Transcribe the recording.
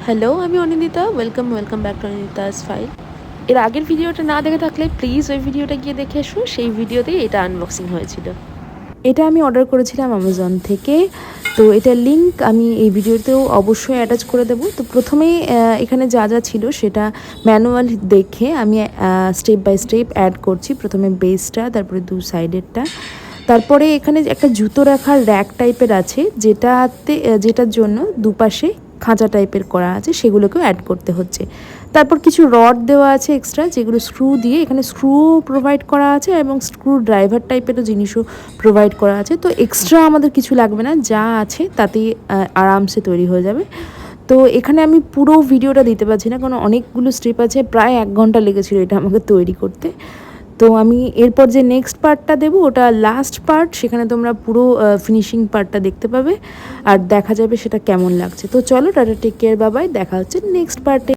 Hello, আমি Anindita. Welcome back to Anindita's file. এর আগের ভিডিওটা না দেখে থাকলে প্লিজ ওই ভিডিওটা গিয়ে দেখে এসো। সেই ভিডিওতেই এটা আনবক্সিং হয়েছিল। এটা আমি অর্ডার করেছিলাম অ্যামাজন থেকে। তো এটার লিঙ্ক আমি এই ভিডিওতেও অবশ্যই অ্যাটাচ করে দেবো। তো প্রথমেই এখানে যা যা ছিল সেটা ম্যানুয়াল দেখে আমি স্টেপ বাই স্টেপ অ্যাড করছি। প্রথমে বেসটা, তারপরে দু সাইডেরটা, তারপরে এখানে একটা জুতো রাখার র্যাক টাইপের আছে, যেটার জন্য দুপাশে খাঁচা টাইপের করা আছে, সেগুলোকেও অ্যাড করতে হচ্ছে। তারপর কিছু রড দেওয়া আছে এক্সট্রা, যেগুলো স্ক্রু দিয়ে, এখানে স্ক্রু প্রোভাইড করা আছে এবং স্ক্রু ড্রাইভার টাইপেরও জিনিসও প্রোভাইড করা আছে। তো এক্সট্রা আমাদের কিছু লাগবে না, যা আছে তাতেই আরামসে তৈরি হয়ে যাবে। তো এখানে আমি পুরো ভিডিওটা দিতে পারছি না, কারণ অনেকগুলো স্টেপ আছে, প্রায় 1 ঘন্টা লেগেছিলো এটা আমাকে তৈরি করতে। তো আমি এরপর যে নেক্সট পার্টটা দেবো ওটা লাস্ট পার্ট, সেখানে তোমরা পুরো ফিনিশিং পার্টটা দেখতে পাবে আর দেখা যাবে সেটা কেমন লাগছে। তো চলো, tata, take care, bye bye, দেখা হচ্ছে নেক্সট পার্টে।